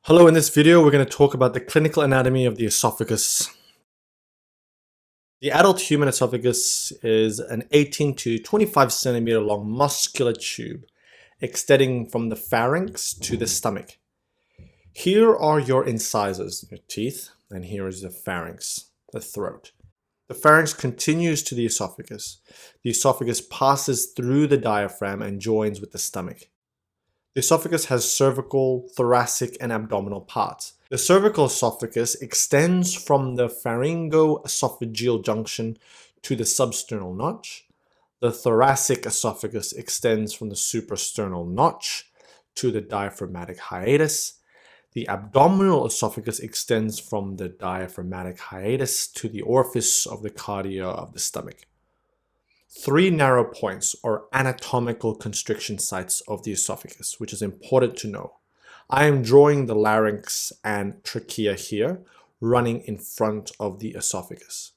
Hello, in this video we're going to talk about the clinical anatomy of the esophagus. The adult human esophagus is an 18 to 25 centimeter long muscular tube extending from the pharynx to the stomach. Here are your incisors, your teeth, and here is the pharynx, the throat. The pharynx continues to the esophagus. The esophagus passes through the diaphragm and joins with the stomach. The esophagus has cervical, thoracic, and abdominal parts. The cervical esophagus extends from the pharyngoesophageal junction to the substernal notch. The thoracic esophagus extends from the suprasternal notch to the diaphragmatic hiatus. The abdominal esophagus extends from the diaphragmatic hiatus to the orifice of the cardia of the stomach. Three narrow points or anatomical constriction sites of the esophagus, which is important to know. I am drawing the larynx and trachea here, running in front of the esophagus.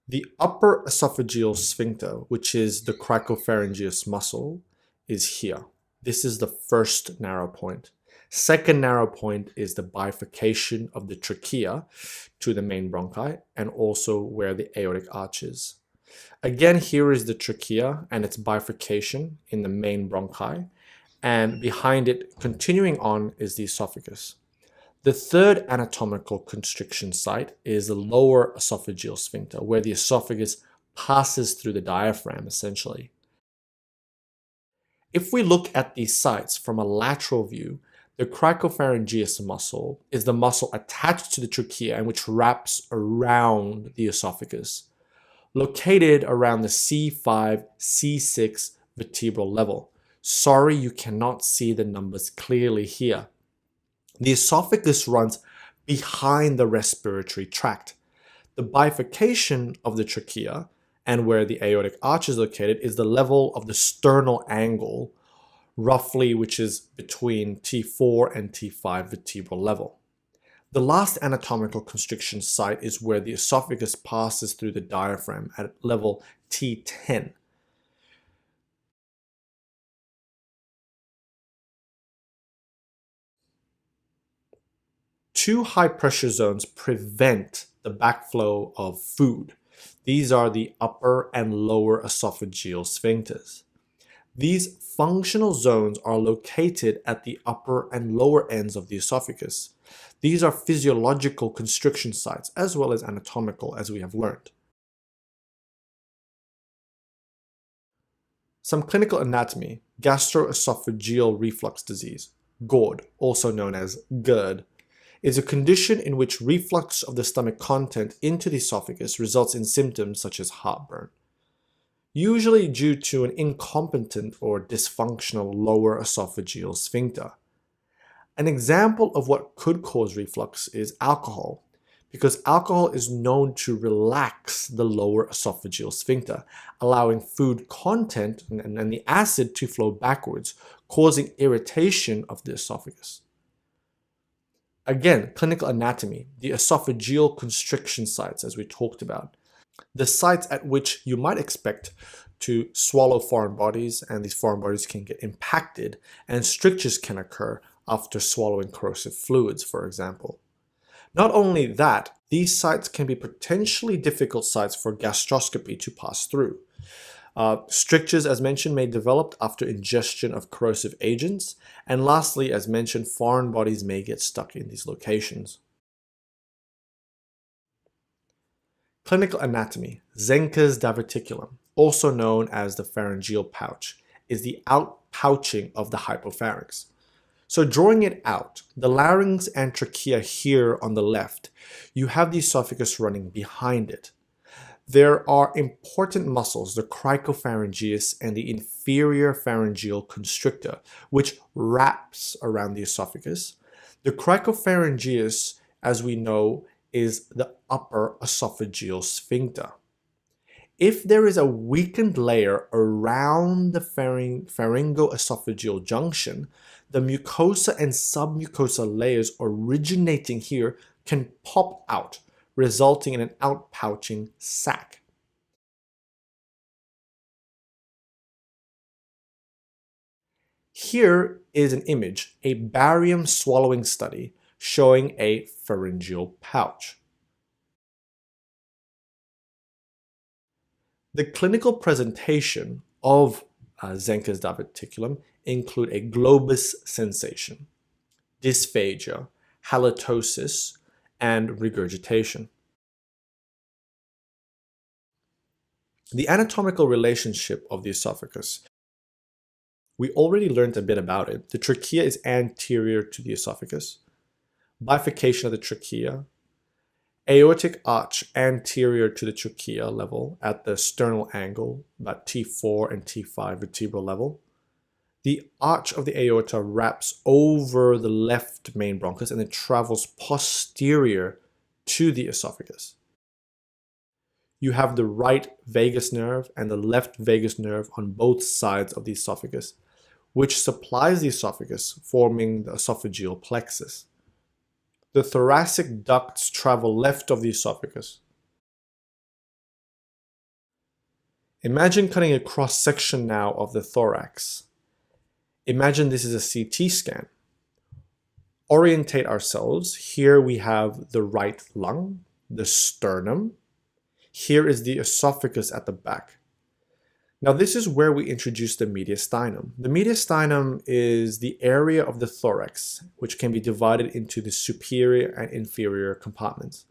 The upper esophageal sphincter, which is the cricopharyngeus muscle, is here. This is the first narrow point. Second narrow point is the bifurcation of the trachea to the main bronchi and also where the aortic arch is. Again, here is the trachea and its bifurcation in the main bronchi, and behind it, continuing on, is the esophagus. The third anatomical constriction site is the lower esophageal sphincter, where the esophagus passes through the diaphragm, essentially. If we look at these sites from a lateral view, the cricopharyngeus muscle is the muscle attached to the trachea and which wraps around the esophagus, located around the C5, C6 vertebral level. Sorry, you cannot see the numbers clearly here. The esophagus runs behind the respiratory tract. The bifurcation of the trachea and where the aortic arch is located is the level of the sternal angle, roughly, which is between T4 and T5 vertebral level. The last anatomical constriction site is where the esophagus passes through the diaphragm at level T10. Two high pressure zones prevent the backflow of food. These are the upper and lower esophageal sphincters. These functional zones are located at the upper and lower ends of the esophagus. These are physiological constriction sites as well as anatomical, as we have learned. Some clinical anatomy: gastroesophageal reflux disease, GORD, also known as GERD, is a condition in which reflux of the stomach content into the esophagus results in symptoms such as heartburn, usually due to an incompetent or dysfunctional lower esophageal sphincter. An example of what could cause reflux is alcohol, because alcohol is known to relax the lower esophageal sphincter, allowing food content and the acid to flow backwards, causing irritation of the esophagus. Again, clinical anatomy, the esophageal constriction sites, as we talked about, the sites at which you might expect to swallow foreign bodies, and these foreign bodies can get impacted, and strictures can occur after swallowing corrosive fluids, for example. Not only that, these sites can be potentially difficult sites for gastroscopy to pass through. Strictures, as mentioned, may develop after ingestion of corrosive agents, and lastly, as mentioned, foreign bodies may get stuck in these locations. Clinical anatomy: Zenker's diverticulum, also known as the pharyngeal pouch, is the outpouching of the hypopharynx. So drawing it out, the larynx and trachea here on the left, you have the esophagus running behind it. There are important muscles, the cricopharyngeus and the inferior pharyngeal constrictor, which wraps around the esophagus. The cricopharyngeus, as we know, is the upper esophageal sphincter. If there is a weakened layer around the pharyngoesophageal junction, the mucosa and submucosa layers originating here can pop out, resulting in an outpouching sac. Here is an image, a barium swallowing study showing a pharyngeal pouch. The clinical presentation of Zenker's diverticulum include a globus sensation, dysphagia, halitosis, and regurgitation. The anatomical relationship of the esophagus. We already learned a bit about it. The trachea is anterior to the esophagus. Bifurcation of the trachea. Aortic arch anterior to the trachea level at the sternal angle, about T4 and T5 vertebral level. The arch of the aorta wraps over the left main bronchus and it travels posterior to the esophagus. You have the right vagus nerve and the left vagus nerve on both sides of the esophagus, which supplies the esophagus, forming the esophageal plexus. The thoracic ducts travel left of the esophagus. Imagine cutting a cross-section now of the thorax. Imagine this is a CT scan. Orientate ourselves. Here we have the right lung, the sternum. Here is the esophagus at the back. Now this is where we introduce the mediastinum. The mediastinum is the area of the thorax, which can be divided into the superior and inferior compartments.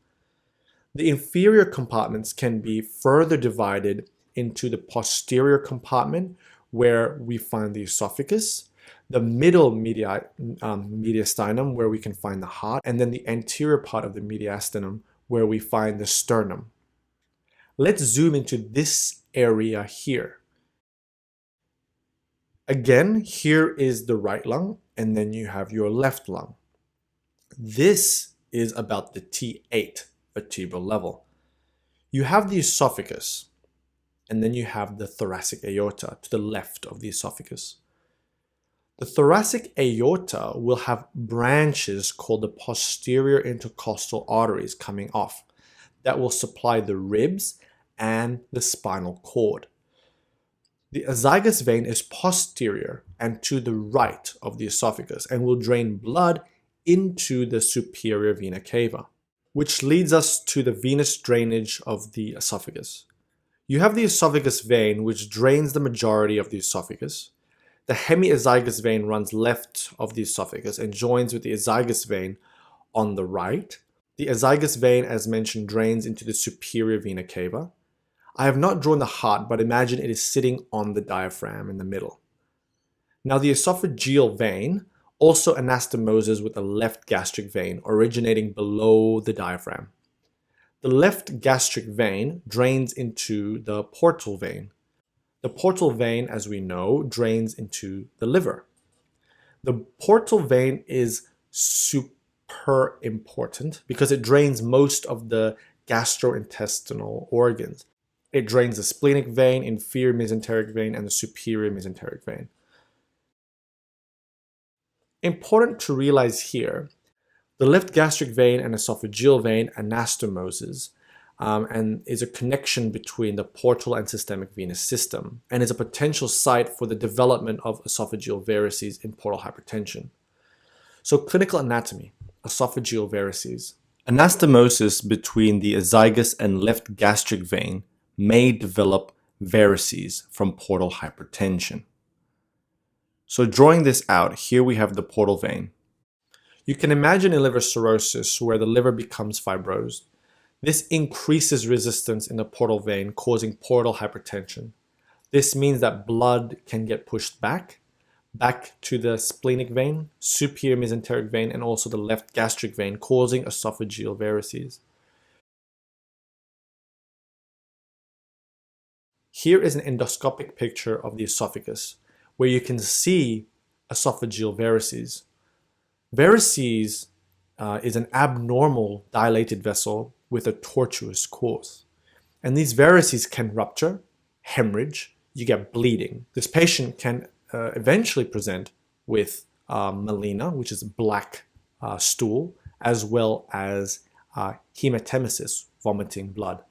The inferior compartments can be further divided into the posterior compartment, where we find the esophagus, the middle mediastinum, where we can find the heart, and then the anterior part of the mediastinum, where we find the sternum. Let's zoom into this area here. Again, here is the right lung, and then you have your left lung. This is about the T8 vertebral level. You have the esophagus, and then you have the thoracic aorta to the left of the esophagus. The thoracic aorta will have branches called the posterior intercostal arteries coming off that will supply the ribs and the spinal cord. The azygous vein is posterior and to the right of the esophagus and will drain blood into the superior vena cava, which leads us to the venous drainage of the esophagus. You have the esophagus vein, which drains the majority of the esophagus. The hemiazygous vein runs left of the esophagus and joins with the azygous vein on the right. The azygous vein, as mentioned, drains into the superior vena cava. I have not drawn the heart, but imagine it is sitting on the diaphragm in the middle. Now the esophageal vein also anastomoses with the left gastric vein originating below the diaphragm. The left gastric vein drains into the portal vein. The portal vein, as we know, drains into the liver. The portal vein is super important because it drains most of the gastrointestinal organs. It drains the splenic vein, inferior mesenteric vein, and the superior mesenteric vein. Important to realize here, the left gastric vein and esophageal vein anastomoses and is a connection between the portal and systemic venous system and is a potential site for the development of esophageal varices in portal hypertension. So clinical anatomy, esophageal varices. Anastomosis between the azygous and left gastric vein may develop varices from portal hypertension. So drawing this out, here we have the portal vein. You can imagine in liver cirrhosis where the liver becomes fibrosed. This increases resistance in the portal vein, causing portal hypertension. This means that blood can get pushed back to the splenic vein, superior mesenteric vein, and also the left gastric vein, causing esophageal varices. Here is an endoscopic picture of the esophagus, where you can see esophageal varices. Varices is an abnormal dilated vessel with a tortuous course. And these varices can rupture, hemorrhage, you get bleeding. This patient can eventually present with melena, which is black stool, as well as hematemesis, vomiting blood.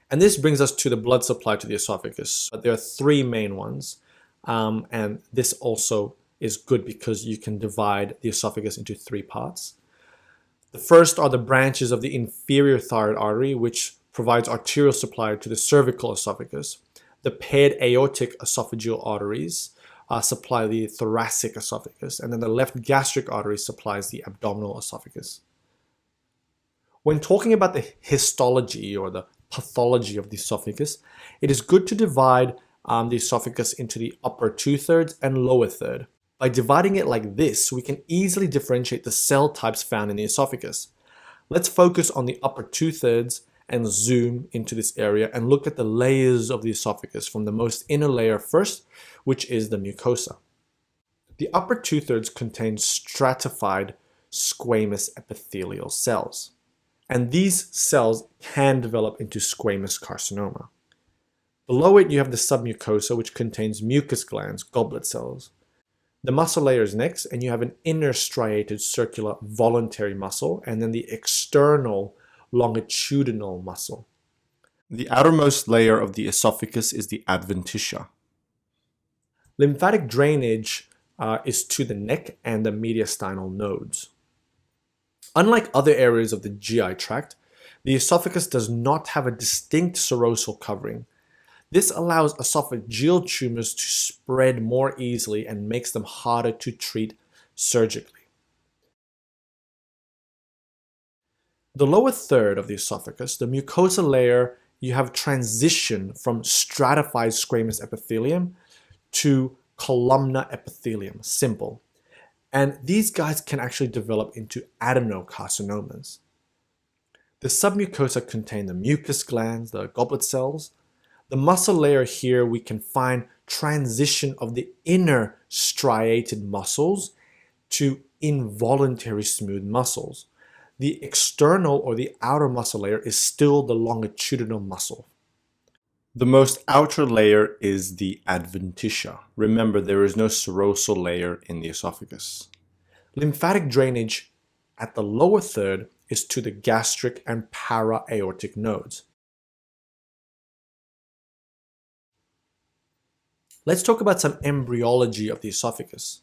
And this brings us to the blood supply to the esophagus. There are three main ones. And this also is good because you can divide the esophagus into three parts. The first are the branches of the inferior thyroid artery, which provides arterial supply to the cervical esophagus. The paired aortic esophageal arteries supply the thoracic esophagus, and then the left gastric artery supplies the abdominal esophagus. When talking about the histology or the pathology of the esophagus, it is good to divide the esophagus into the upper 2/3 and lower third. By dividing it like this, we can easily differentiate the cell types found in the esophagus. Let's focus on the upper 2/3 and zoom into this area and look at the layers of the esophagus from the most inner layer first, which is the mucosa. The upper 2/3 contains stratified squamous epithelial cells, and these cells can develop into squamous carcinoma. Below it, you have the submucosa, which contains mucus glands, goblet cells. The muscle layer is next, and you have an inner striated circular voluntary muscle, and then the external longitudinal muscle. The outermost layer of the esophagus is the adventitia. Lymphatic drainage is to the neck and the mediastinal nodes. Unlike other areas of the GI tract, the esophagus does not have a distinct serosal covering. This allows esophageal tumors to spread more easily and makes them harder to treat surgically. The lower third of the esophagus, the mucosa layer, you have transition from stratified squamous epithelium to columnar epithelium, simple. And these guys can actually develop into adenocarcinomas. The submucosa contain the mucus glands, the goblet cells. The muscle layer here, we can find transition of the inner striated muscles to involuntary smooth muscles. The external or the outer muscle layer is still the longitudinal muscle. The most outer layer is the adventitia. Remember, there is no serosal layer in the esophagus. Lymphatic drainage at the lower third is to the gastric and para-aortic nodes. Let's talk about some embryology of the esophagus.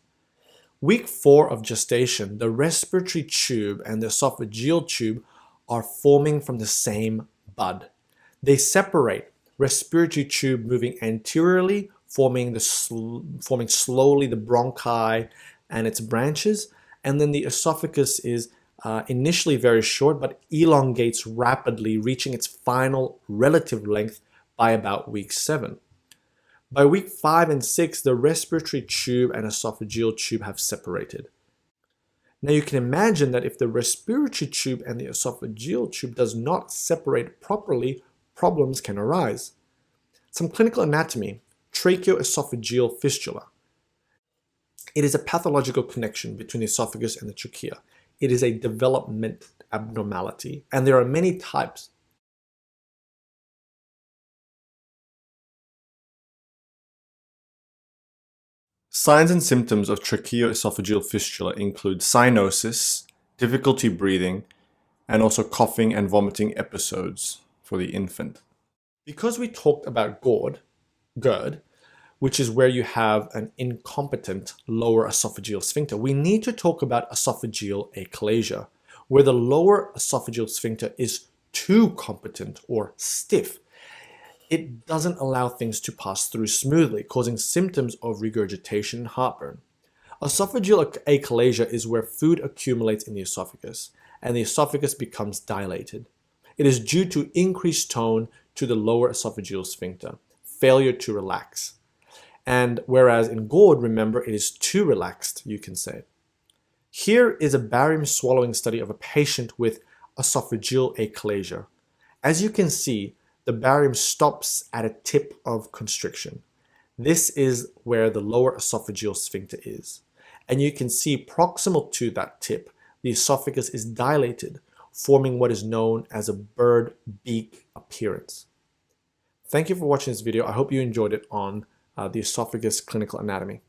Week 4 of gestation, the respiratory tube and the esophageal tube are forming from the same bud. They separate, respiratory tube moving anteriorly, forming slowly the bronchi and its branches, and then the esophagus is initially very short but elongates rapidly, reaching its final relative length by about week 7. By week 5 and 6, the respiratory tube and esophageal tube have separated. Now you can imagine that if the respiratory tube and the esophageal tube does not separate properly, problems can arise. Some clinical anatomy: tracheoesophageal fistula. It is a pathological connection between the esophagus and the trachea. It is a development abnormality, and there are many types. Signs and symptoms of tracheoesophageal fistula include cyanosis, difficulty breathing, and also coughing and vomiting episodes for the infant. Because we talked about GERD, which is where you have an incompetent lower esophageal sphincter, we need to talk about esophageal achalasia, where the lower esophageal sphincter is too competent or stiff. It doesn't allow things to pass through smoothly, causing symptoms of regurgitation and heartburn. Esophageal achalasia is where food accumulates in the esophagus, and the esophagus becomes dilated. It is due to increased tone to the lower esophageal sphincter, failure to relax. And whereas in GERD, remember, it is too relaxed, you can say. Here is a barium swallowing study of a patient with esophageal achalasia. As you can see, the barium stops at a tip of constriction. This is where the lower esophageal sphincter is. And you can see proximal to that tip, the esophagus is dilated, forming what is known as a bird beak appearance. Thank you for watching this video. I hope you enjoyed it on the esophagus clinical anatomy.